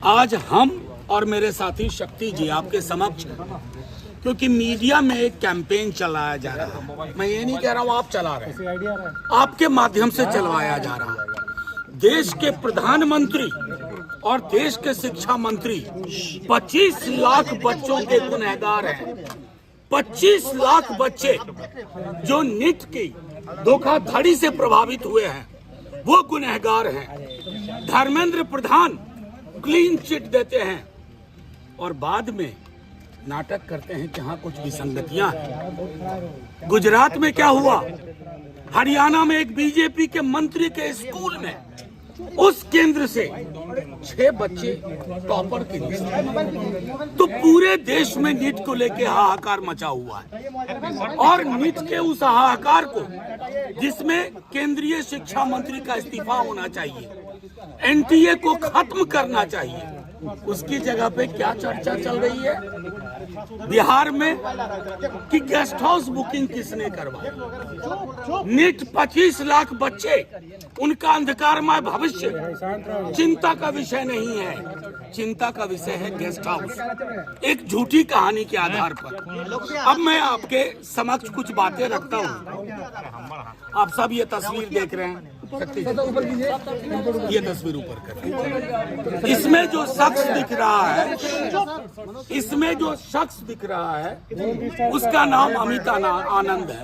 आज हम और मेरे साथी शक्ति जी आपके समक्ष हैं, क्योंकि मीडिया में एक कैंपेन चलाया जा रहा है। मैं ये नहीं कह रहा हूँ आप चला रहे हैं, आपके माध्यम से चलवाया जा रहा है। देश के प्रधानमंत्री और देश के शिक्षा मंत्री 25 लाख बच्चों के गुनहगार हैं। 25 लाख बच्चे जो नीट की धोखाधड़ी से प्रभावित हुए हैं वो गुनहगार हैं। धर्मेंद्र प्रधान क्लीन चिट देते हैं और बाद में नाटक करते हैं जहां कुछ विसंगतियां हैं। गुजरात में क्या हुआ, हरियाणा में एक बीजेपी के मंत्री के स्कूल में उस केंद्र से 6 बच्चे टॉपर के लिए, तो पूरे देश में नीट को लेकर हाहाकार मचा हुआ है। और नीट के उस हाहाकार को, जिसमें केंद्रीय शिक्षा मंत्री का इस्तीफा होना चाहिए, एनटीए को खत्म करना चाहिए, उसकी जगह पे क्या चर्चा चल रही है बिहार में कि गेस्ट हाउस बुकिंग किसने करवाई। नीट 25 लाख बच्चे, उनका अंधकारमय भविष्य चिंता का विषय नहीं है। चिंता का विषय है गेस्ट हाउस, एक झूठी कहानी के आधार पर। अब मैं आपके समक्ष कुछ बातें रखता हूँ। आप सब ये तस्वीर देख रहे हैं, ये तस्वीर ऊपर कर। इसमें जो शख्स दिख रहा है, इसमें जो शख्स दिख रहा है उसका नाम अमित आनंद है।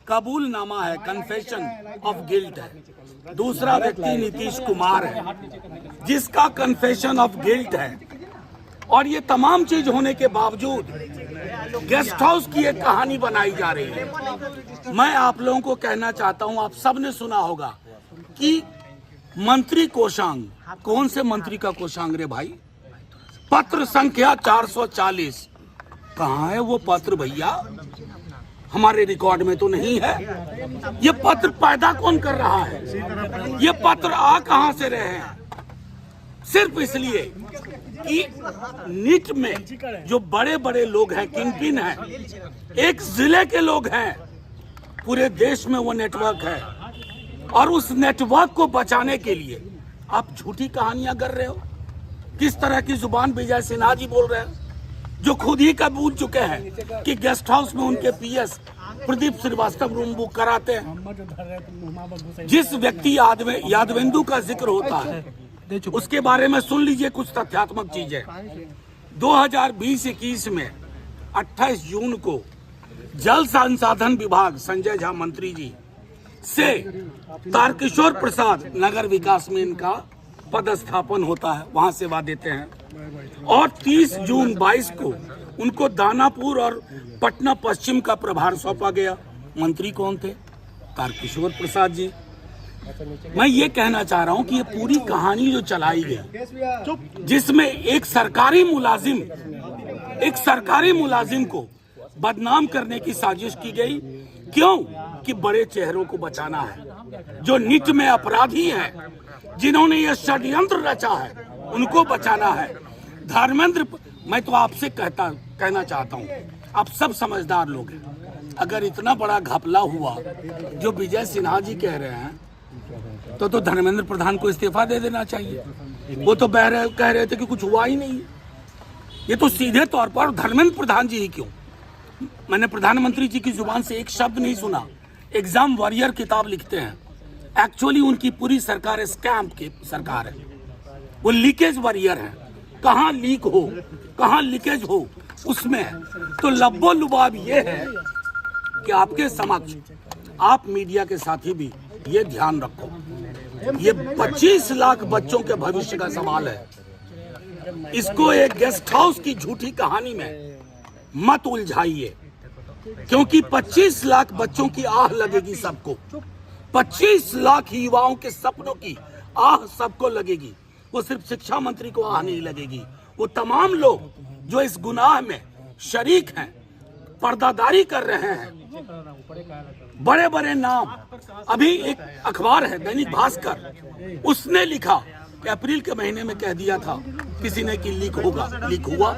कबूलनामा है, कन्फेशन ऑफ गिल्ट है। दूसरा व्यक्ति नीतीश कुमार है जिसका कन्फेशन ऑफ गिल्ट है। और ये तमाम चीज होने के बावजूद गेस्ट हाउस की एक कहानी बनाई जा रही है। मैं आप लोगों को कहना चाहता हूं, आप सबने सुना होगा कि मंत्री कोषांग, कौन से मंत्री का कोषांग रे भाई, पत्र संख्या 440, कहाँ है वो पत्र भैया? हमारे रिकॉर्ड में तो नहीं है। ये पत्र पैदा कौन कर रहा है? ये पत्र आ कहां से रहे हैं? सिर्फ इसलिए कि नीट में जो बड़े बड़े लोग हैं, किंगपिन हैं, एक जिले के लोग हैं, पूरे देश में वो नेटवर्क है। और उस नेटवर्क को बचाने के लिए आप झूठी कहानियां कर रहे हो। किस तरह की जुबान विजय सिन्हा जी बोल रहे हैं, जो खुद ही कबूल चुके हैं कि गेस्ट हाउस में उनके PS Pradeep Shrivastava room book कराते हैं। जिस व्यक्ति यादवेंदु का जिक्र होता है उसके बारे में सुन लीजिए कुछ तथ्यात्मक चीजें। 2020-21 में 28 जून को जल संसाधन विभाग संजय झा मंत्री जी से तारकिशोर प्रसाद नगर विकास में इनका पदस्थापन होता है, वहां सेवा देते हैं। और 30 जून 22 को उनको दानापुर और पटना पश्चिम का प्रभार सौंपा गया। मंत्री कौन थे? तारकिशोर प्रसाद जी। मैं ये कहना चाह रहा हूं कि ये पूरी कहानी जो चलाई गई, जिसमें एक सरकारी मुलाजिम को बदनाम करने की साजिश की गई, क्यों? कि बड़े चेहरों को बचाना है। जो नीट में अपराधी हैं, जिन्होंने ये षड्यंत्र रचा है, उनको बचाना है। धर्मेंद्र, मैं तो आपसे कहना चाहता हूं, आप सब समझदार लोग हैं। अगर इतना बड़ा घपला हुआ जो विजय सिन्हा जी कह रहे हैं, तो धर्मेंद्र प्रधान को इस्तीफा दे देना चाहिए। वो तो कह रहे थे कि कुछ हुआ ही नहीं। ये तो सीधे तौर पर धर्मेंद्र प्रधान जी ही क्यों, मैंने प्रधानमंत्री जी की जुबान से एक शब्द नहीं सुना। एग्जाम वॉरियर किताब लिखते हैं, एक्चुअली उनकी पूरी सरकार स्कैम की सरकार है। वो लीकेज वॉरियर है, कहाँ लीक हो, कहाँ लीकेज हो, उसमें है। तो लब्बो लुबाब ये है कि आपके समक्ष, आप मीडिया के साथी भी ये ध्यान रखो, ये 25 लाख बच्चों के भविष्य का सवाल है। इसको एक गेस्ट हाउस की झूठी कहानी में मत उलझाइए, क्योंकि 25 लाख बच्चों की आह लगेगी सबको। 25 लाख युवाओं के सपनों की आह सबको लगेगी। वो सिर्फ शिक्षा मंत्री को आह नहीं लगेगी, वो तमाम लोग जो इस गुनाह में शरीक हैं, पर्दादारी कर रहे हैं। बड़े बड़े नाम, अभी एक अखबार है दैनिक भास्कर, उसने लिखा कि अप्रैल के महीने में कह दिया था किसी ने कि लीक होगा, लीक हुआ।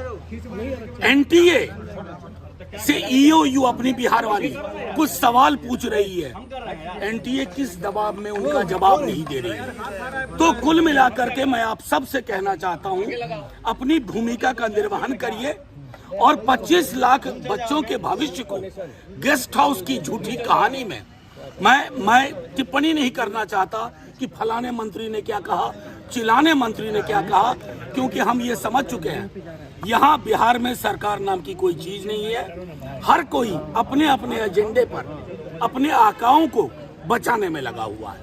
एनटीए से ईओयू अपनी बिहार वाली कुछ सवाल पूछ रही है एनटीए किस दबाव में उनका जवाब नहीं दे रही है। तो कुल मिलाकर के मैं आप सबसे कहना चाहता हूं, अपनी भूमिका का निर्वहन करिए और 25 लाख बच्चों के भविष्य को गेस्ट हाउस की झूठी कहानी में मैं टिप्पणी नहीं करना चाहता कि फलाने मंत्री ने क्या कहा, चिलाने मंत्री ने क्या कहा, क्योंकि हम ये समझ चुके हैं यहाँ बिहार में सरकार नाम की कोई चीज नहीं है। हर कोई अपने अपने एजेंडे पर अपने आकाओं को बचाने में लगा हुआ है।